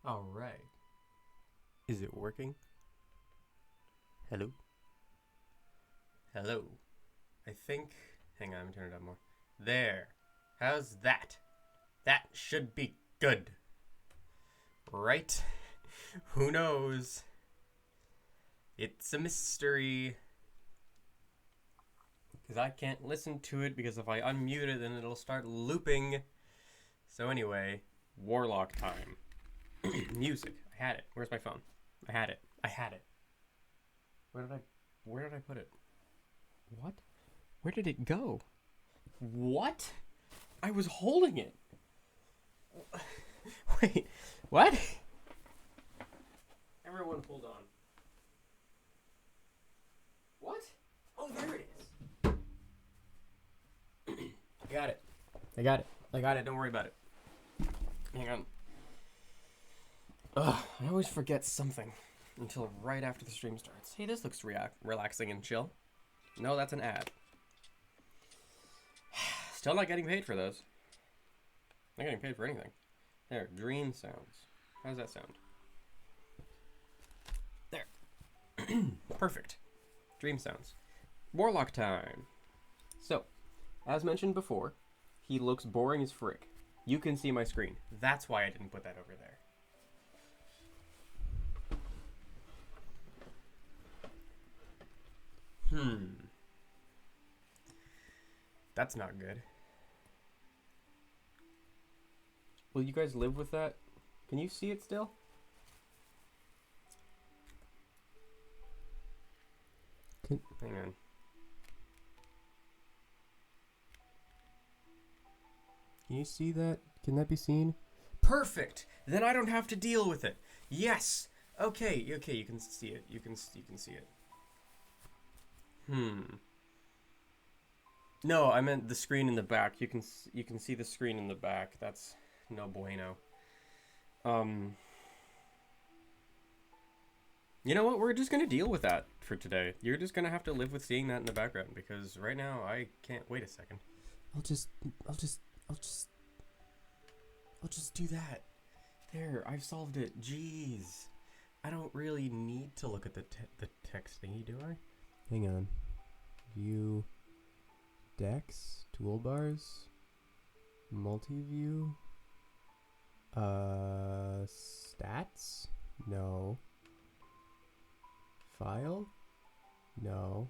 All right. Is it working? Hello? Hello? I think... Hang on, I'm turning it up more. There. How's that? That should be good. Right? Who knows? It's a mystery. Because I can't listen to it, because if I unmute it, then it'll start looping. So anyway, Warlock time. Music. I had it. Where's my phone? I had it. Where did I put it? What? Where did it go? What? I was holding it. Wait, what? Everyone hold on. What? Oh, there it is. I got it. Don't worry about it. Hang on. Ugh, I always forget something until right after the stream starts. Hey, this looks relaxing and chill. No, that's an ad. Still not getting paid for those. Not getting paid for anything. There, dream sounds. How does that sound? There. Perfect. Dream sounds. Warlock time. So, as mentioned before, he looks boring as frick. You can see my screen. That's why I didn't put that over there. That's not good. Will you guys live with that? Can you see it still? Hang on. Can you see that? Can that be seen? Perfect! Then I don't have to deal with it. Yes! Okay, you can see it. You can see it. No, I meant the screen in the back. You can see the screen in the back. That's no bueno. You know what? We're just gonna deal with that for today. You're just gonna have to live with seeing that in the background, because right now I can't. Wait a second. I'll just do that. There, I've solved it. Jeez, I don't really need to look at the text thingy, do I? Hang on. View. Decks, toolbars, multi-view, stats, no, file, no,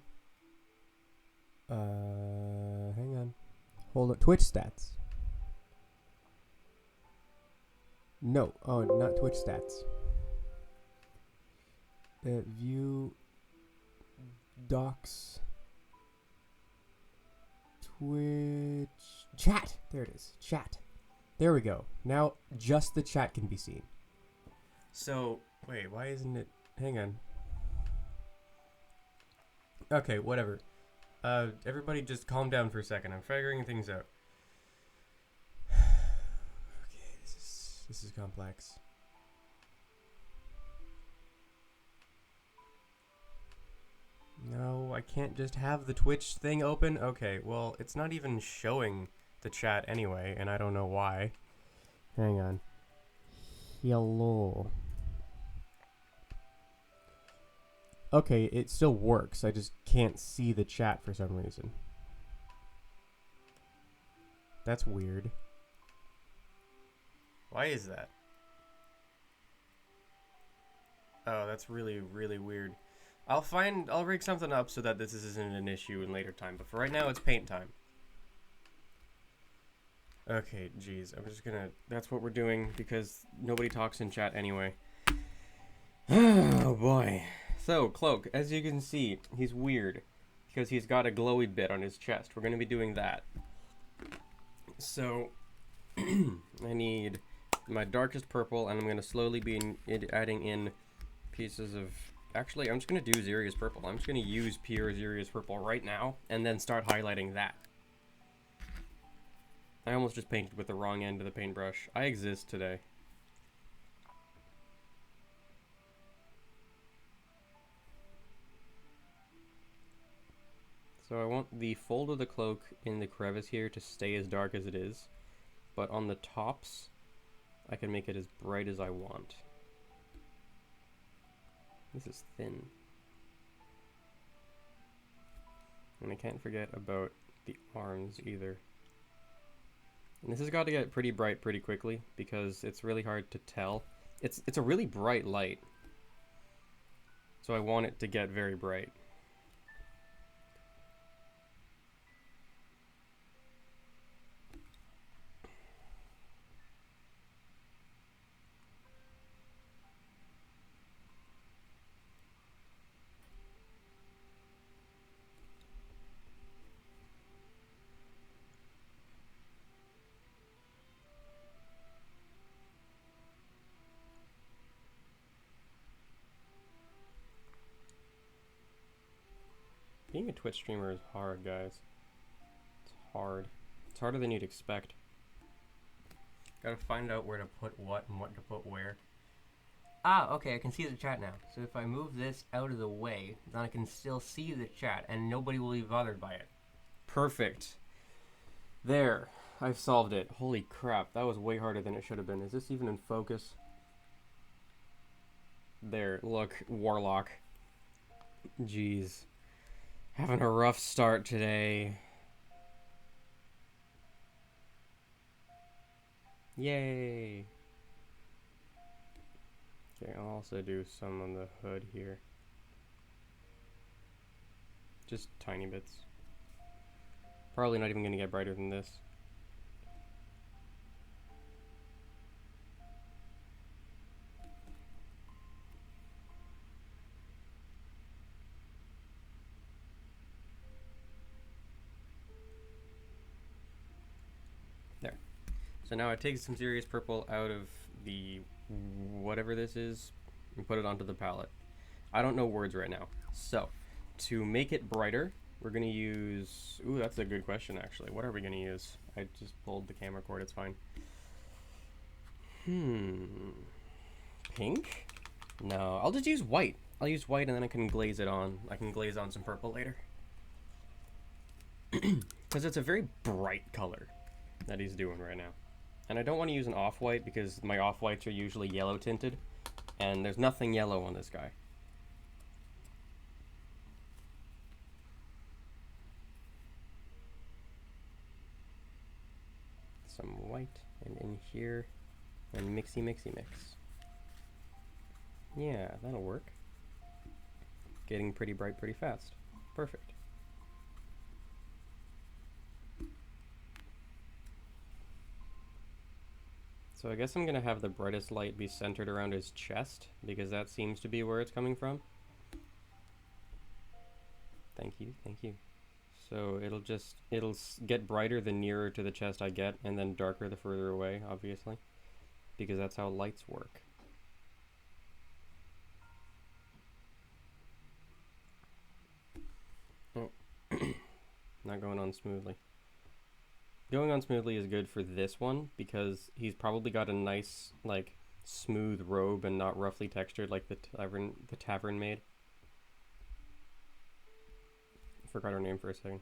hang on, hold on, Twitch stats, no, oh, not Twitch stats, view, docs, Twitch chat. There it is. Chat. There we go. Now just the chat can be seen. So, wait, why isn't it? Hang on. Okay, whatever. Everybody just calm down for a second. I'm figuring things out. Okay, this is complex. No, I can't just have the Twitch thing open. Okay, well, it's not even showing the chat anyway, and I don't know why. Hang on. Hello. Okay, it still works. I just can't see the chat for some reason. That's weird. Why is that? Oh, that's really, really weird. I'll rig something up so that this isn't an issue in later time, but for right now, it's paint time. Okay, geez, I'm just gonna, that's what we're doing, because nobody talks in chat anyway. Oh boy. So, Cloak, as you can see, he's weird, because he's got a glowy bit on his chest. We're gonna be doing that. So, I need my darkest purple, and I'm gonna slowly be adding in pieces of... Actually, I'm just going to do Xeria's Purple. I'm just going to use pure Xeria's Purple right now, and then start highlighting that. I almost just painted with the wrong end of the paintbrush. I exist today. So I want the fold of the cloak in the crevice here to stay as dark as it is, but on the tops, I can make it as bright as I want. This is thin. And I can't forget about the arms either. And this has got to get pretty bright pretty quickly because it's really hard to tell. It's a really bright light. So I want it to get very bright. Being a Twitch streamer is hard, guys. It's hard. It's harder than you'd expect. Gotta find out where to put what and what to put where. Ah, okay, I can see the chat now. So if I move this out of the way, then I can still see the chat and nobody will be bothered by it. Perfect. There. I've solved it. Holy crap, that was way harder than it should have been. Is this even in focus? There, look, Warlock. Jeez. Having a rough start today. Yay! Okay, I'll also do some on the hood here. Just tiny bits. Probably not even going to get brighter than this. There. So now I take some serious purple out of the whatever this is and put it onto the palette. I don't know words right now. So to make it brighter, we're going to use... Ooh, that's a good question, actually. What are we going to use? I just pulled the camera cord. It's fine. Pink? No, I'll just use white. I'll use white and then I can glaze it on. I can glaze on some purple later. Because it's a very bright color that he's doing right now. And I don't want to use an off-white because my off-whites are usually yellow tinted. And there's nothing yellow on this guy. Some white and in here. And mixy mix. Yeah, that'll work. Getting pretty bright pretty fast. Perfect. So I guess I'm going to have the brightest light be centered around his chest, because that seems to be where it's coming from. Thank you. So it'll get brighter the nearer to the chest I get, and then darker the further away, obviously, because that's how lights work. Oh, not going on smoothly. Going on smoothly is good for this one because he's probably got a nice, like, smooth robe and not roughly textured like the tavern maid. Forgot her name for a second.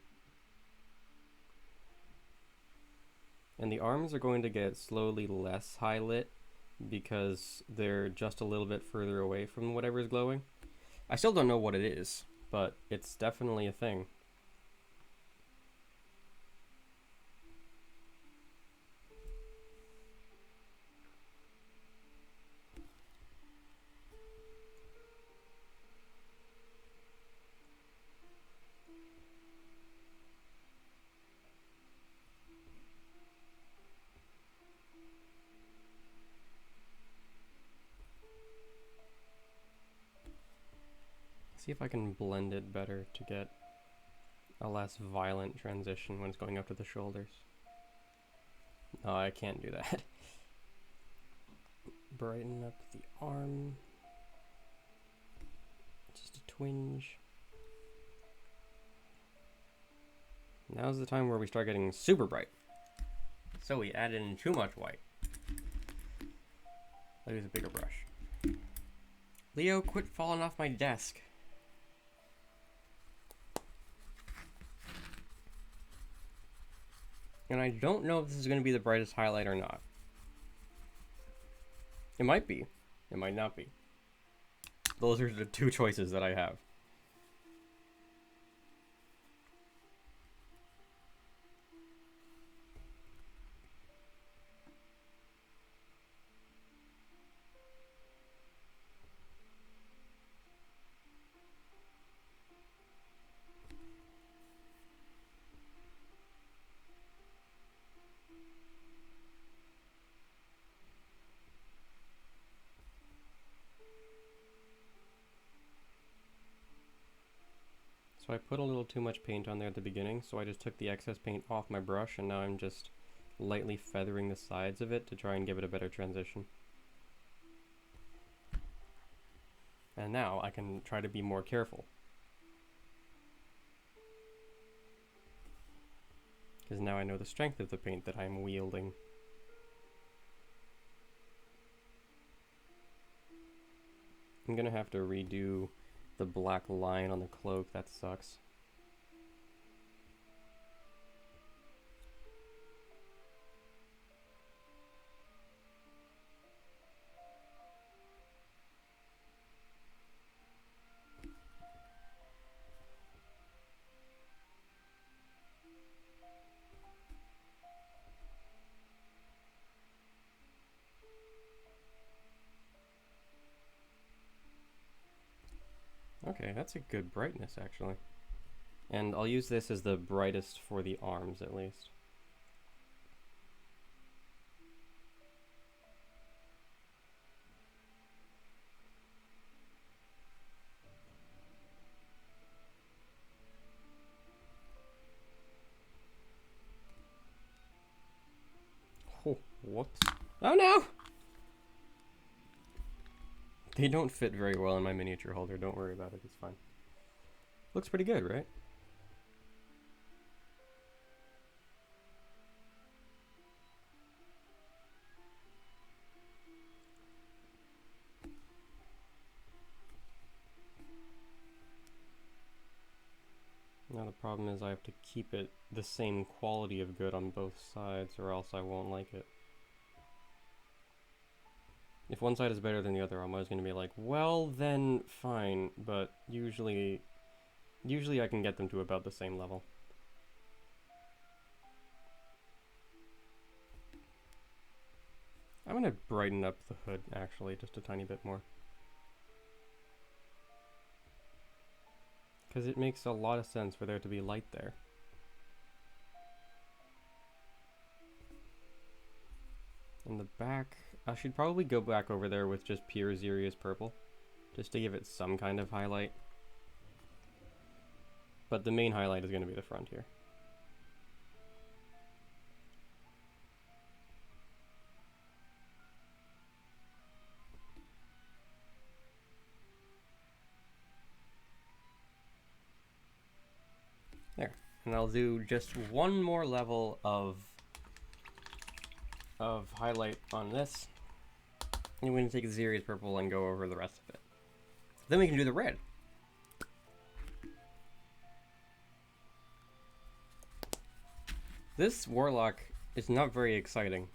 And the arms are going to get slowly less high lit because they're just a little bit further away from whatever is glowing. I still don't know what it is, but it's definitely a thing. See if I can blend it better to get a less violent transition when it's going up to the shoulders. No, I can't do that. Brighten up the arm. Just a twinge. Now's the time where we start getting super bright. So we added in too much white. I'll use a bigger brush. Leo, quit falling off my desk. And I don't know if this is going to be the brightest highlight or not. It might be. It might not be. Those are the two choices that I have. So I put a little too much paint on there at the beginning, so I just took the excess paint off my brush, and now I'm just lightly feathering the sides of it to try and give it a better transition. And now I can try to be more careful. Because now I know the strength of the paint that I'm wielding. I'm gonna have to redo the black line on the cloak. That sucks. Okay, that's a good brightness, actually. And I'll use this as the brightest for the arms, at least. Oh, whoops. Oh no! They don't fit very well in my miniature holder, don't worry about it, it's fine. Looks pretty good, right? Now the problem is I have to keep it the same quality of good on both sides, or else I won't like it. If one side is better than the other, I'm always going to be like, well, then fine, but usually I can get them to about the same level. I'm going to brighten up the hood, actually, just a tiny bit more. Because it makes a lot of sense for there to be light there. In the back, I should probably go back over there with just pure Xerius purple, just to give it some kind of highlight. But the main highlight is going to be the front here. There. And I'll do just one more level of highlight on this. And we're going to take Xerius purple and go over the rest of it. Then we can do the red. This Warlock is not very exciting.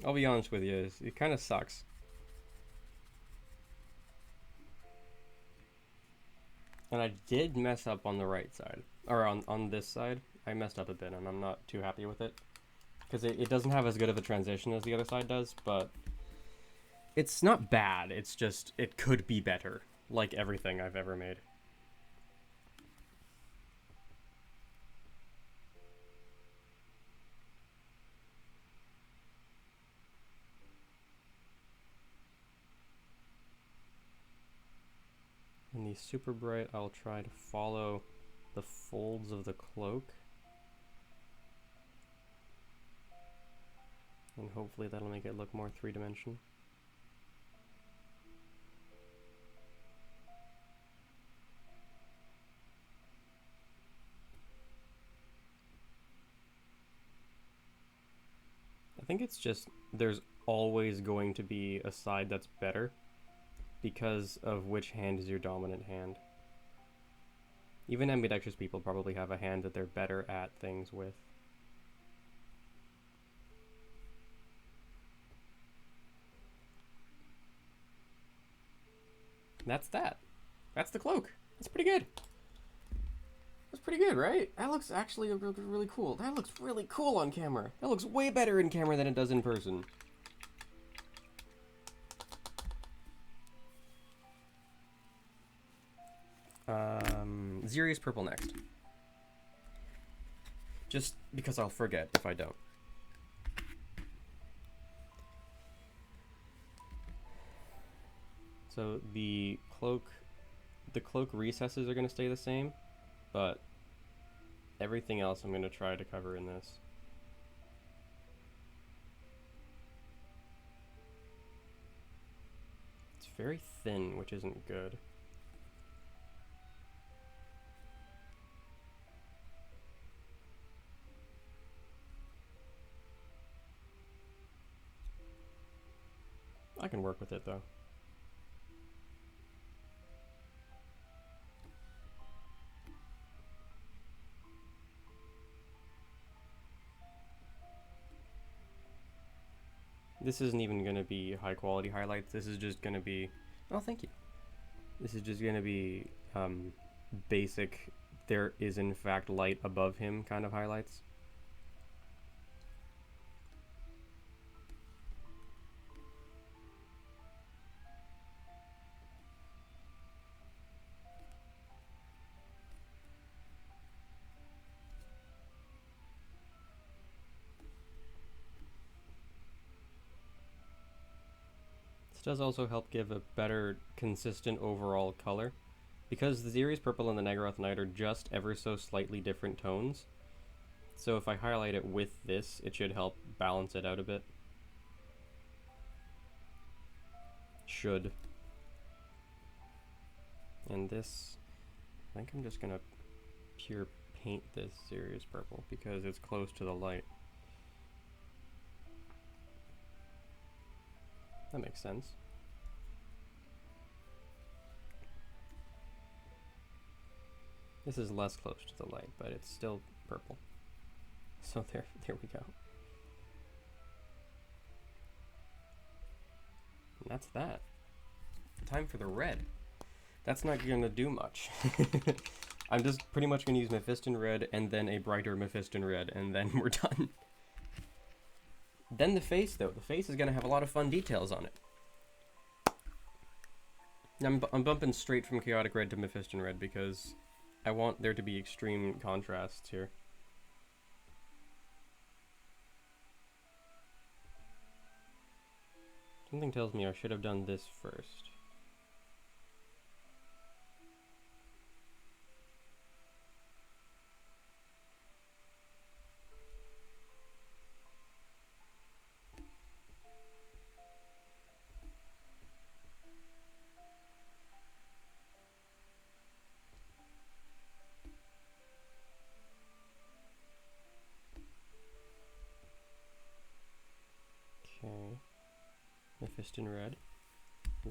I'll be honest with you, it kind of sucks. And I did mess up on the right side, or on this side. I messed up a bit and I'm not too happy with it. Because it doesn't have as good of a transition as the other side does, but it's not bad, it's just, it could be better, like everything I've ever made. In the super bright, I'll try to follow the folds of the cloak. And hopefully that'll make it look more three-dimensional. I think it's just, there's always going to be a side that's better because of which hand is your dominant hand. Even ambidextrous people probably have a hand that they're better at things with. That's that. That's the cloak. That's pretty good. That's pretty good, right? That looks actually really cool. That looks really cool on camera. That looks way better in camera than it does in person. Xerius purple next. Just because I'll forget if I don't. So the cloak recesses are going to stay the same, but everything else I'm going to try to cover in this. It's very thin, which isn't good. I can work with it though. This isn't even going to be high quality highlights. This is just going to be, oh, thank you. This is just going to be basic, there is in fact light above him kind of highlights. Does also help give a better consistent overall color, because the Xerius purple and the Naggaroth Night are just ever so slightly different tones. So if I highlight it with this, it should help balance it out a bit. Should. And this, I think I'm just gonna pure paint this Xerius purple because it's close to the light. That makes sense. This is less close to the light, but it's still purple. So there we go. And that's that. Time for the red. That's not gonna do much. I'm just pretty much gonna use Mephiston red and then a brighter Mephiston red, and then we're done. Then the face, though. The face is going to have a lot of fun details on it. I'm bumping straight from Chaotic Red to Mephiston Red because I want there to be extreme contrasts here. Something tells me I should have done this first. Okay, Mephiston Red.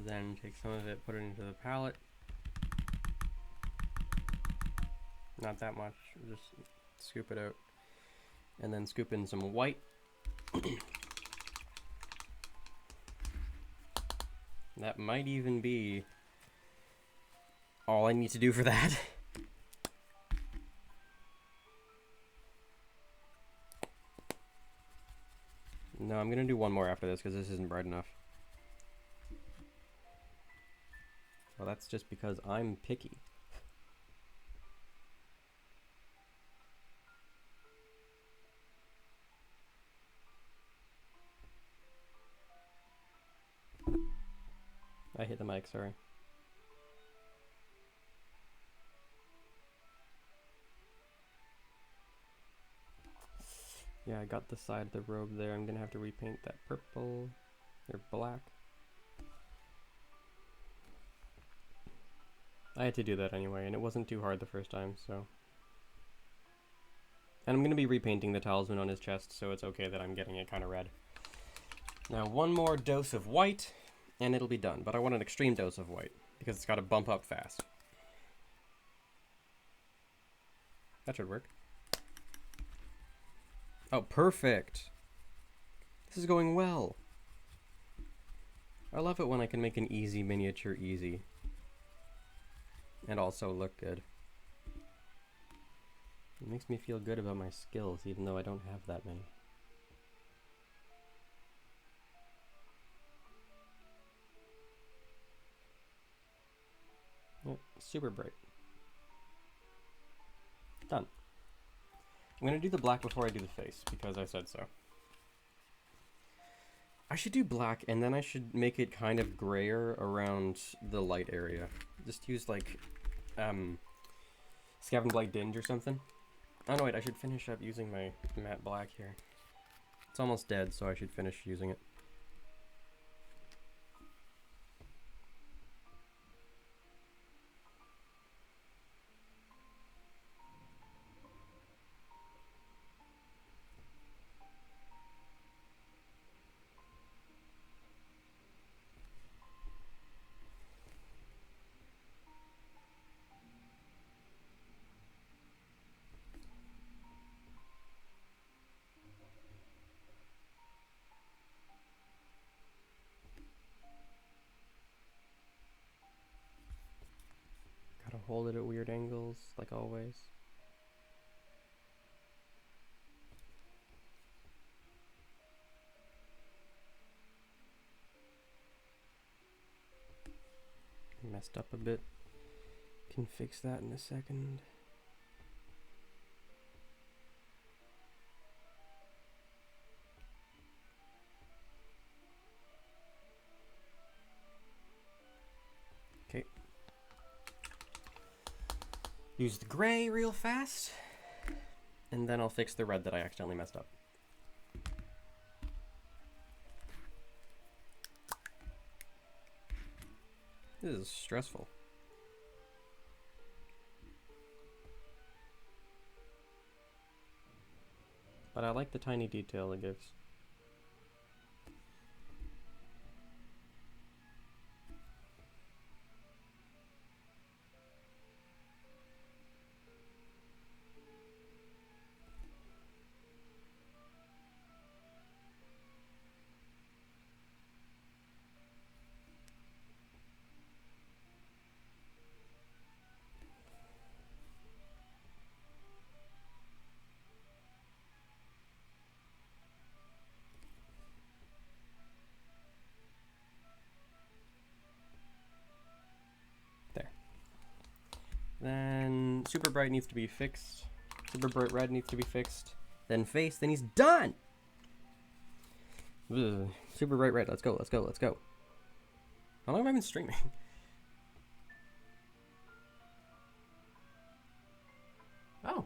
Then take some of it, put it into the palette. Not that much, just scoop it out. And then scoop in some white. That might even be all I need to do for that. No, I'm gonna do one more after this because this isn't bright enough. Well, that's just because I'm picky. I hit the mic, sorry. Yeah, I got the side of the robe there. I'm gonna have to repaint that purple or black. I had to do that anyway, and it wasn't too hard the first time, so. And I'm gonna be repainting the talisman on his chest, so it's okay that I'm getting it kind of red. Now, one more dose of white, and it'll be done. But I want an extreme dose of white, because it's gotta bump up fast. That should work. Oh, perfect! This is going well. I love it when I can make an easy miniature easy. and also look good. It makes me feel good about my skills, even though I don't have that many. Yep, super bright. Done. I'm gonna do the black before I do the face, because I said so. I should do black, and then I should make it kind of grayer around the light area. Just use, like, Scavenge Blight Dinge or something. Oh, no, wait, I should finish up using my matte black here. It's almost dead, so I should finish using it. Gotta hold it at weird angles, like always. Messed up a bit. Can fix that in a second. Okay. Use the gray real fast, and then I'll fix the red that I accidentally messed up. This is stressful. But I like the tiny detail it gives. Then super bright needs to be fixed. Super bright red needs to be fixed. Then face, then he's done! Ugh. Super bright red, let's go, let's go, let's go. How long have I been streaming? Oh,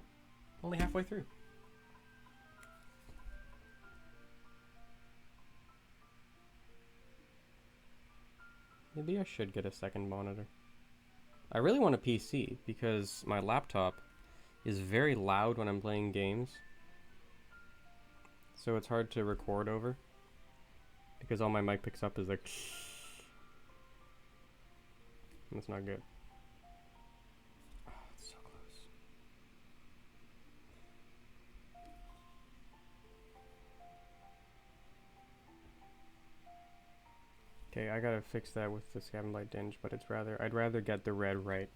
only halfway through. Maybe I should get a second monitor. I really want a PC because my laptop is very loud when I'm playing games. So it's hard to record over because all my mic picks up is like that's not good. Oh, it's so close. Okay, I gotta fix that with the Scavenge Blight Dinge, but I'd rather get the red right.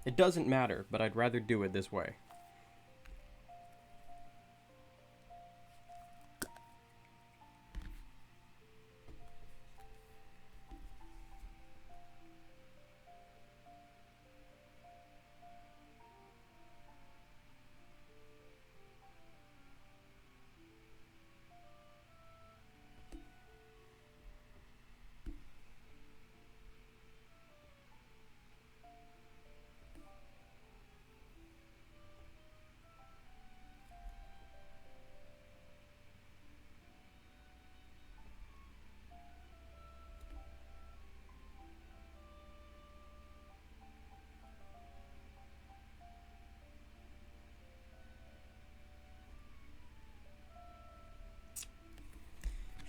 It doesn't matter, but I'd rather do it this way.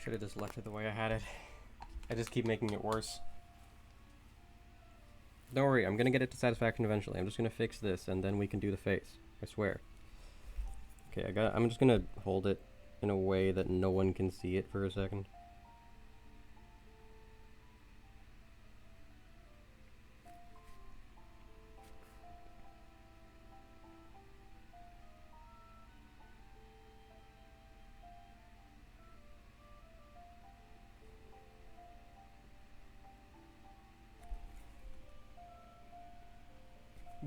Should have just left it the way I had it. I just keep making it worse. Don't worry, I'm gonna get it to satisfaction eventually. I'm just gonna fix this and then we can do the face. I swear. Okay, I'm just gonna hold it in a way that no one can see it for a second.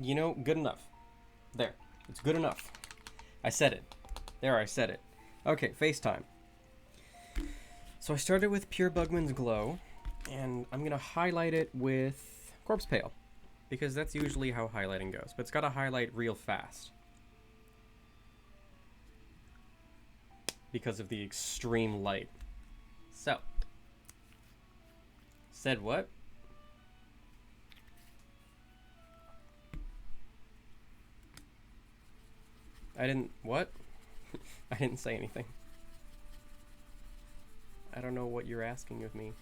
You know, good enough. There. It's good enough. I said it. There, I said it. Okay, FaceTime. So I started with Pure Bugman's Glow, and I'm going to highlight it with Corpse Pale, because that's usually how highlighting goes, but it's got to highlight real fast. Because of the extreme light. So. Said what? I didn't... What? I didn't say anything. I don't know what you're asking of me.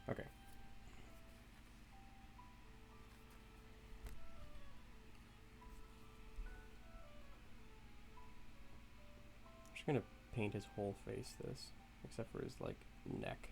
Okay. I'm just gonna paint his whole face this, except for his, like, neck.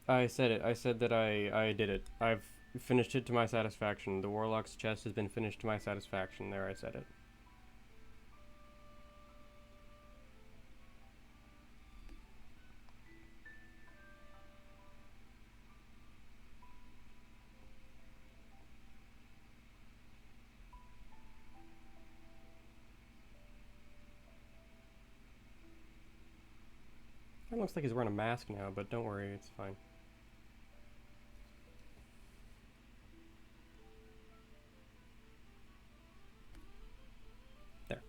I said it. I said that I did it. I've finished it to my satisfaction. The Warlock's chest has been finished to my satisfaction. There, I said it. It looks like he's wearing a mask now, but don't worry, it's fine. There.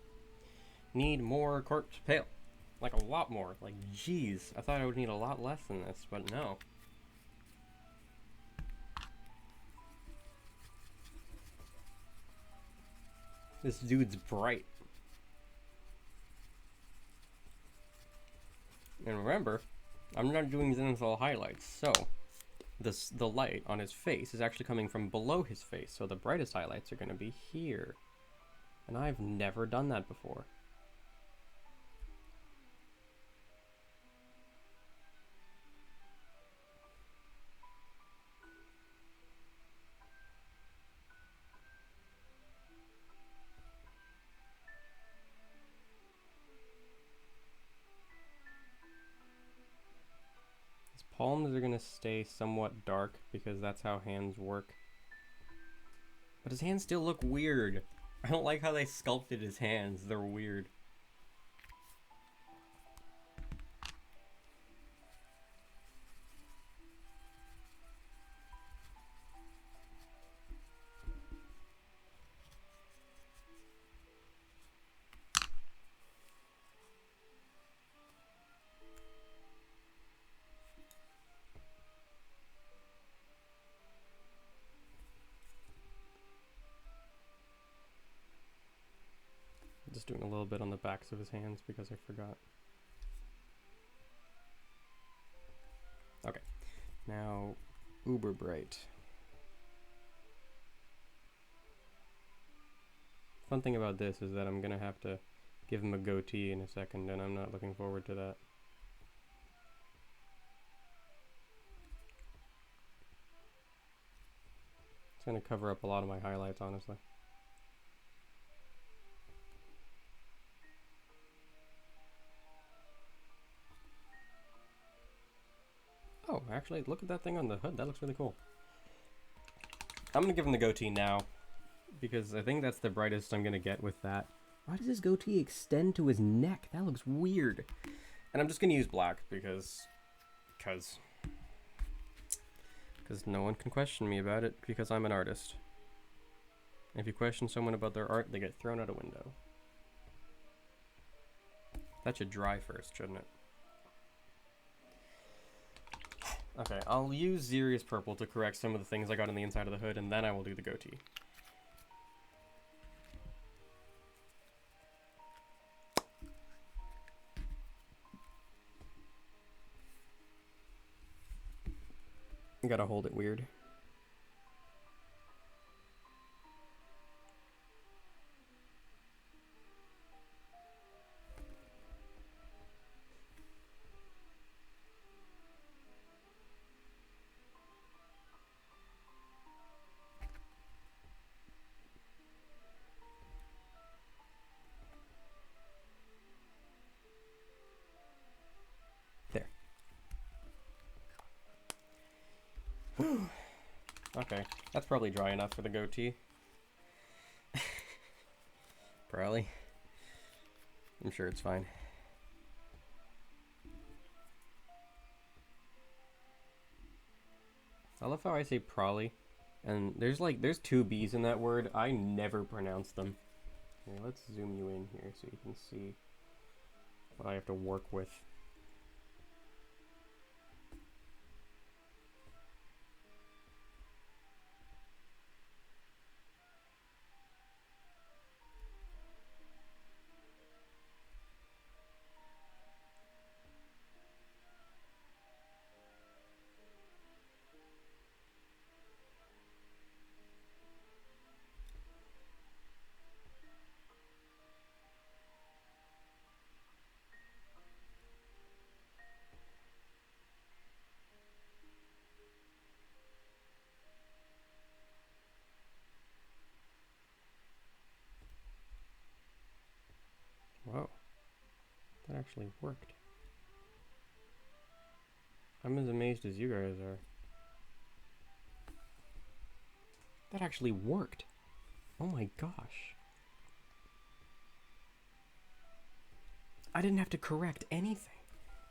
Need more Corpse Pale. Like a lot more. Like, jeez. I thought I would need a lot less than this, but no. This dude's bright. And remember, I'm not doing zenithal highlights, so the light on his face is actually coming from below his face, so the brightest highlights are going to be here. And I've never done that before. His palms are going to stay somewhat dark because that's how hands work. But his hands still look weird. I don't like how they sculpted his hands. They're weird. Just doing a little bit on the backs of his hands because I forgot. Okay, now uber bright. Fun thing about this is that I'm gonna have to give him a goatee in a second, and I'm not looking forward to that. It's gonna cover up a lot of my highlights, honestly. Oh, actually, look at that thing on the hood. That looks really cool. I'm going to give him the goatee now, because I think that's the brightest I'm going to get with that. Why does his goatee extend to his neck? That looks weird. And I'm just going to use black, because no one can question me about it, because I'm an artist. And if you question someone about their art, they get thrown out a window. That should dry first, shouldn't it? Okay, I'll use Xerius Purple to correct some of the things I got on the inside of the hood, and then I will do the goatee. You gotta hold it weird. Okay, that's probably dry enough for the goatee. Probably. I'm sure it's fine. I love how I say probably, and there's two B's in that word. I never pronounce them. Here, let's zoom you in here so you can see what I have to work with. Whoa, that actually worked. I'm as amazed as you guys are. That actually worked. Oh my gosh. I didn't have to correct anything.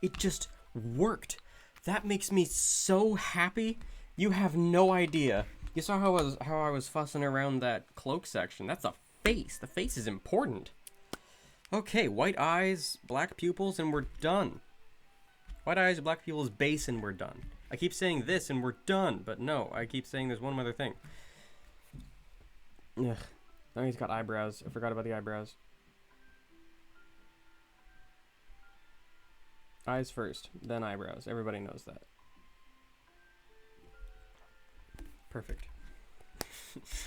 It just worked. That makes me so happy. You have no idea. You saw how I was fussing around that cloak section. That's a face. The face is important. Okay, white eyes, black pupils, and we're done. White eyes, black pupils, base, and we're done. I keep saying this and we're done, but no, I keep saying there's one other thing. Ugh. Now he's got eyebrows. I forgot about the eyebrows. Eyes first, then eyebrows. Everybody knows that. Perfect.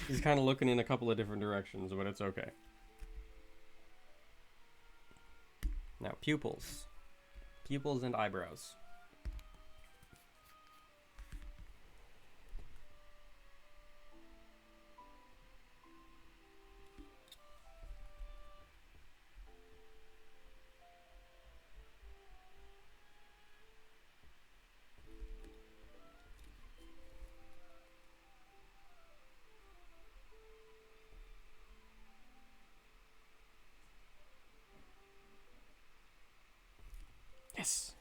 He's kind of looking in a couple of different directions, but it's okay. Now, pupils. Pupils and eyebrows. Yes!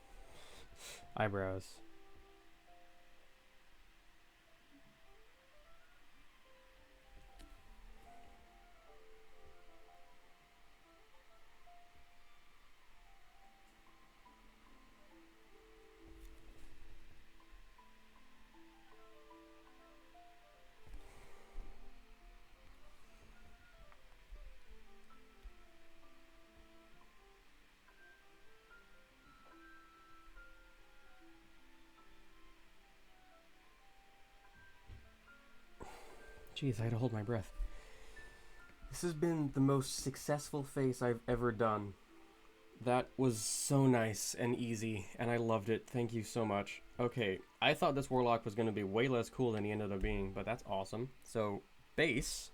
Eyebrows. Jeez, I had to hold my breath. This has been the most successful face I've ever done. That was so nice and easy, and I loved it. Thank you so much. Okay, I thought this Warlock was going to be way less cool than he ended up being, but that's awesome. So, base,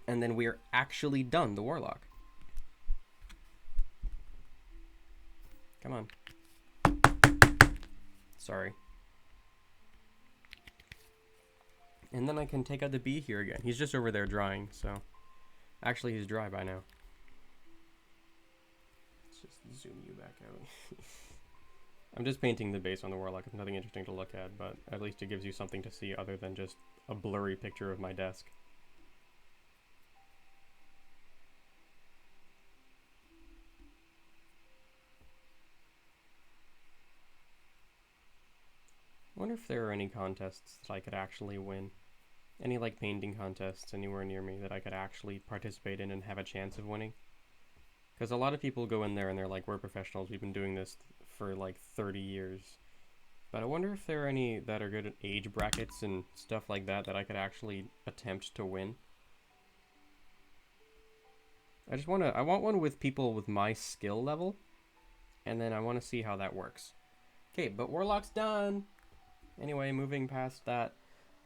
and then we're actually done the Warlock. Come on. Sorry. And then I can take out the Behir again. He's just over there drying, so... Actually, he's dry by now. Let's just zoom you back out. I'm just painting the base on the Warlock. It's nothing interesting to look at, but at least it gives you something to see other than just a blurry picture of my desk. I wonder if there are any contests that I could actually win. Any, like, painting contests anywhere near me that I could actually participate in and have a chance of winning. Because a lot of people go in there and they're like, we're professionals, we've been doing this for, like, 30 years. But I wonder if there are any that are good at age brackets and stuff like that that I could actually attempt to win. I want one with people with my skill level. And then I want to see how that works. Okay, but Warlock's done! Anyway, moving past that.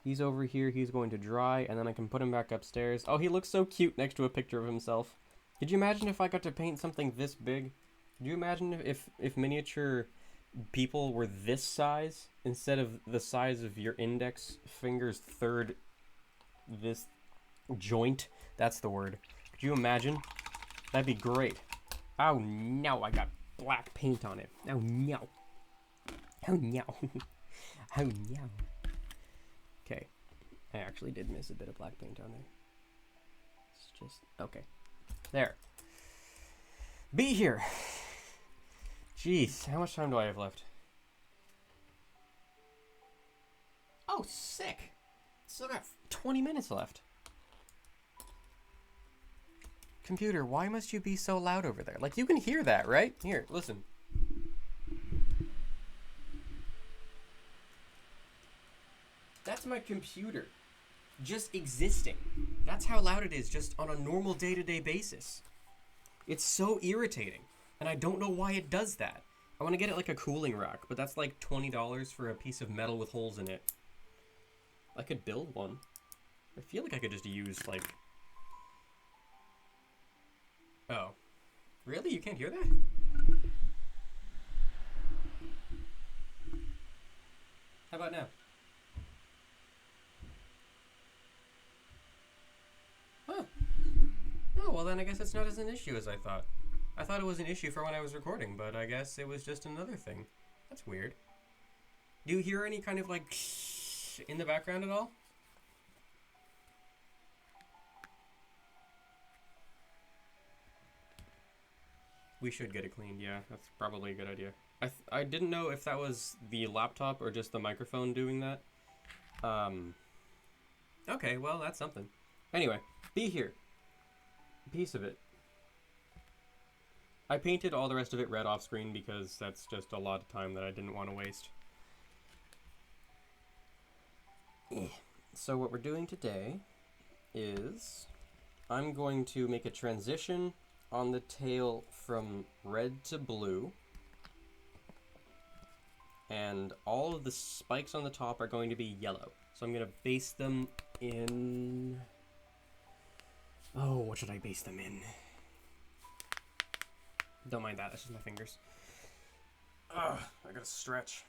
He's over here, he's going to dry, and then I can put him back upstairs. Oh, he looks so cute next to a picture of himself. Could you imagine if I got to paint something this big? Could you imagine if miniature people were this size instead of the size of your index finger's third, this joint. That's the word. Could you imagine? That'd be great. Oh no, I got black paint on it. Oh no. Oh no. Oh no. Okay. I actually did miss a bit of black paint on there. It's just, okay. There. Behir. Jeez, how much time do I have left? Oh, sick. Still got 20 minutes left. Computer, why must you be so loud over there? Like, you can hear that, right? Here, listen. That's my computer. Just existing. That's how loud it is just on a normal day-to-day basis. It's so irritating. And I don't know why it does that. I want to get it like a cooling rack, but that's like $20 for a piece of metal with holes in it. I could build one. I feel like I could just use, like... Oh. Really? You can't hear that? How about now? Huh. Oh, well then I guess it's not as an issue as I thought. I thought it was an issue for when I was recording, but I guess it was just another thing. That's weird. Do you hear any kind of like in the background at all? We should get it cleaned, yeah. That's probably a good idea. I didn't know if that was the laptop or just the microphone doing that. Okay, well, that's something. Anyway, Behir. Piece of it. I painted all the rest of it red off screen because that's just a lot of time that I didn't want to waste. So what we're doing today is I'm going to make a transition on the tail from red to blue. And all of the spikes on the top are going to be yellow. So I'm going to base them in... Oh, what should I base them in? Don't mind that, that's just my fingers. Ugh, I gotta stretch.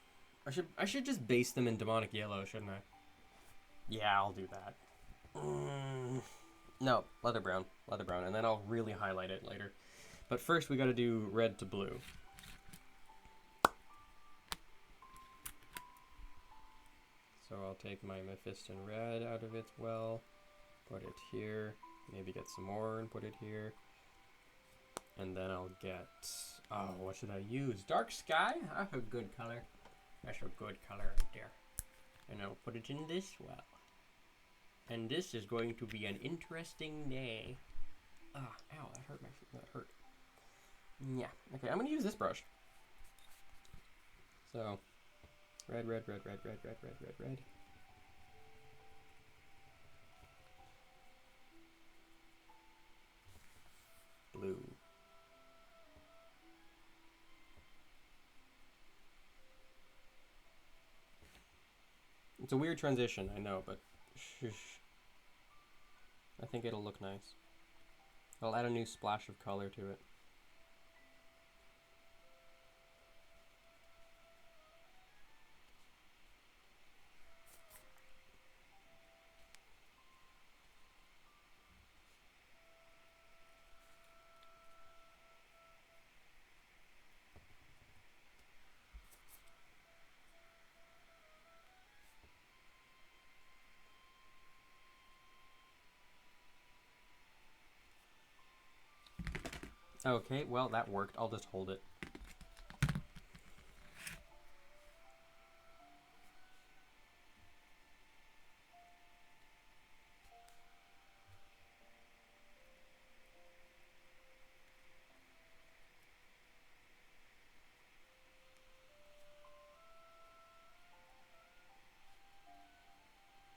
I should just base them in demonic yellow, shouldn't I? Yeah, I'll do that. No, leather brown, and then I'll really highlight it later. But first we gotta do red to blue. So I'll take my Mephiston red out of it well, put it here, maybe get some more and put it here. And then I'll get, oh, what should I use? Dark Sky? That's a good color. That's a good color right there. And I'll put it in this well. And this is going to be an interesting day. Ah, ow, that hurt that hurt. Yeah, okay, I'm gonna use this brush. So, red. Blue. It's a weird transition, I know, but shush. I think it'll look nice. I'll add a new splash of color to it. Okay, well, that worked. I'll just hold it.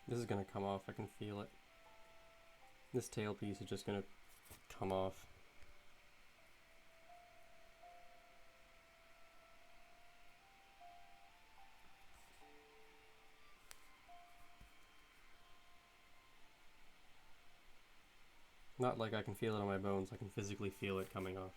This is gonna come off, I can feel it. This tail piece is just gonna come off. Not like I can feel it on my bones, I can physically feel it coming off.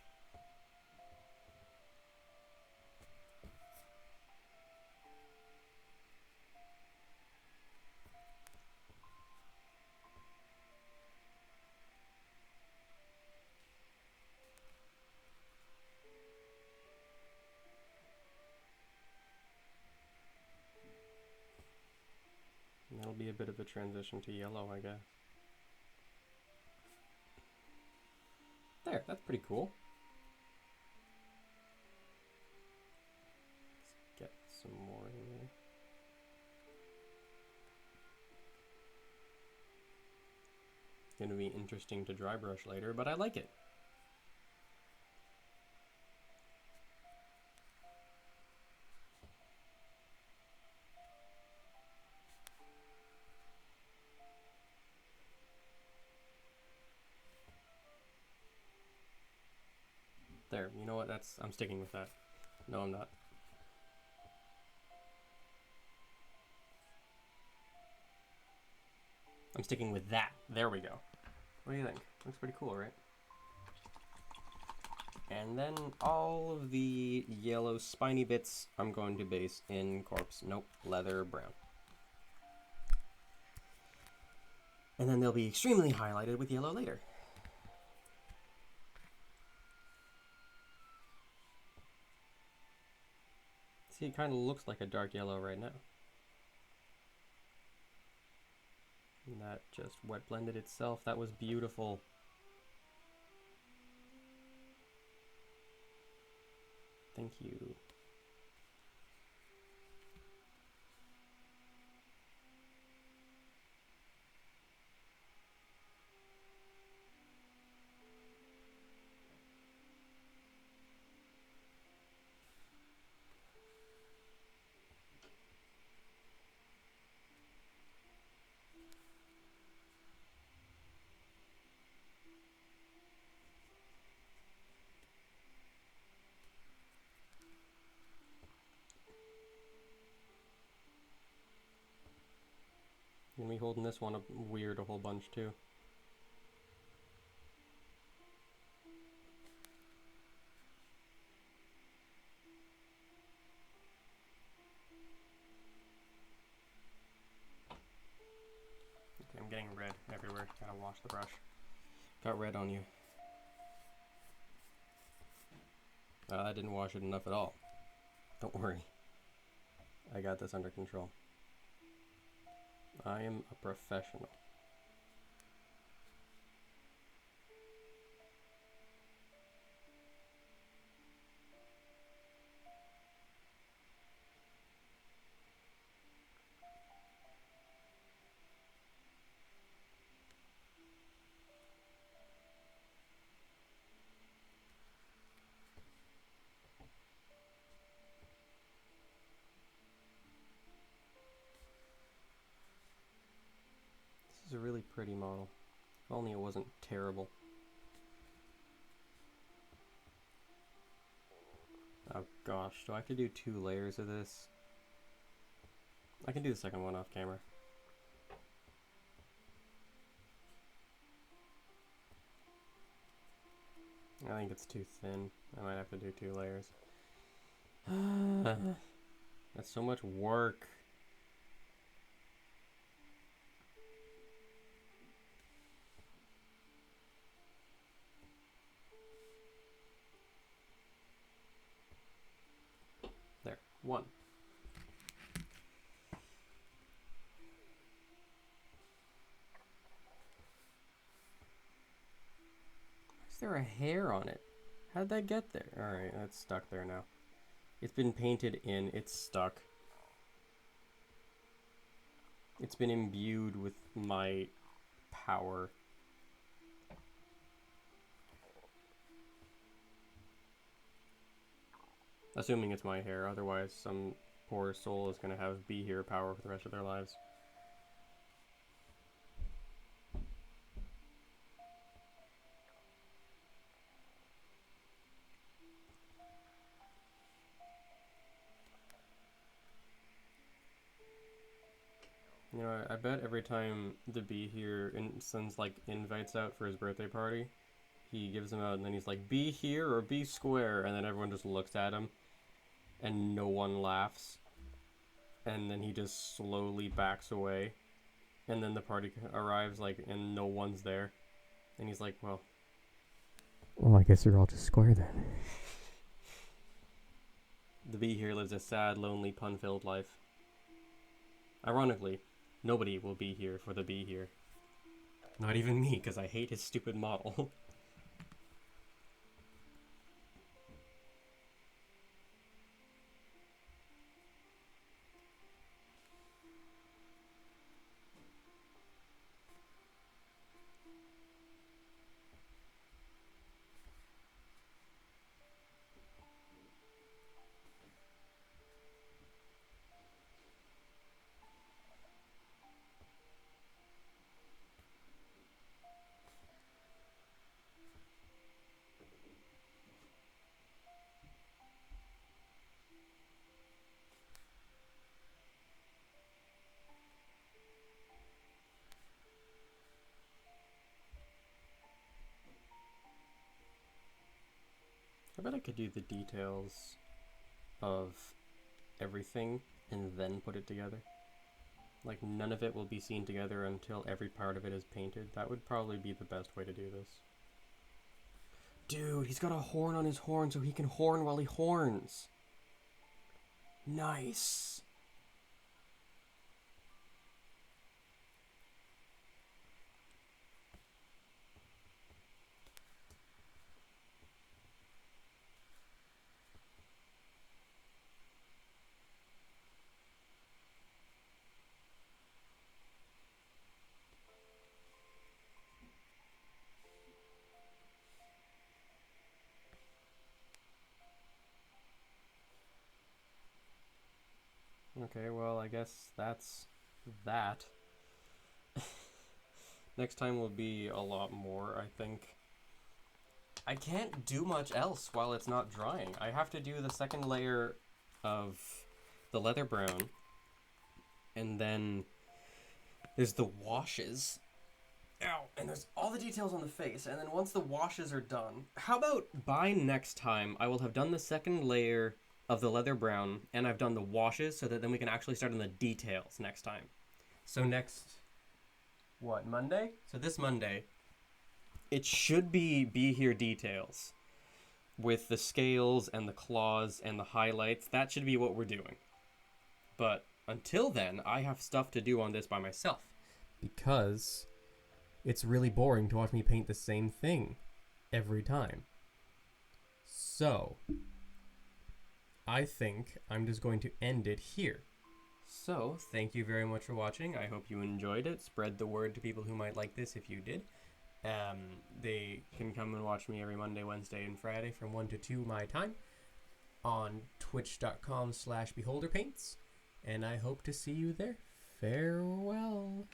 That'll be a bit of a transition to yellow, I guess. There, that's pretty cool. Let's get some more in there. Gonna be interesting to dry brush later, but I like it. There, you know what, I'm sticking with that. No, I'm not. I'm sticking with that. There we go. What do you think? Looks pretty cool, right? And then all of the yellow spiny bits I'm going to base in leather brown. And then they'll be extremely highlighted with yellow later. See, it kind of looks like a dark yellow right now. And that just wet blended itself. That was beautiful. Thank you. And me holding this one up weird a whole bunch too. Okay, I'm getting red everywhere. Gotta wash the brush. Got red on you. That didn't wash it enough at all. Don't worry. I got this under control. I am a professional. This is a really pretty model. If only it wasn't terrible. Oh gosh, do I have to do 2 layers of this? I can do the second one off camera. I think it's too thin. I might have to do 2 layers. That's so much work. There, 1. Is there a hair on it? How'd that get there? Alright, that's stuck there now. It's been painted in, it's stuck. It's been imbued with my power. Assuming it's my hair, otherwise some poor soul is gonna have Behir power for the rest of their lives. You know, I bet every time the Behir sends like invites out for his birthday party, he gives them out and then he's like, be here or be square, and then everyone just looks at him and no one laughs, and then he just slowly backs away, and then the party arrives like and no one's there, and he's like, well, I guess you're all just square then. The Behir lives a sad, lonely, pun-filled life. Ironically, Nobody will be here for the Behir. Not even me, because I hate his stupid model. I bet I could do the details of everything and then put it together. Like, none of it will be seen together until every part of it is painted. That would probably be the best way to do this. Dude, he's got a horn on his horn so he can horn while he horns. Nice. Okay, well, I guess that's that. Next time will be a lot more, I think. I can't do much else while it's not drying. I have to do the second layer of the leather brown, and then there's the washes. Ow! And there's all the details on the face, and then once the washes are done, how about by next time I will have done the second layer of the leather brown, and I've done the washes, so that then we can actually start on the details next time. So next, what, Monday? So this Monday, it should be Behir details with the scales and the claws and the highlights. That should be what we're doing. But until then, I have stuff to do on this by myself, because it's really boring to watch me paint the same thing every time. So I think I'm just going to end it here. So, thank you very much for watching. I hope you enjoyed it. Spread the word to people who might like this if you did. They can come and watch me every Monday, Wednesday, and Friday from 1 to 2 my time on twitch.com/beholderpaints. And I hope to see you there. Farewell.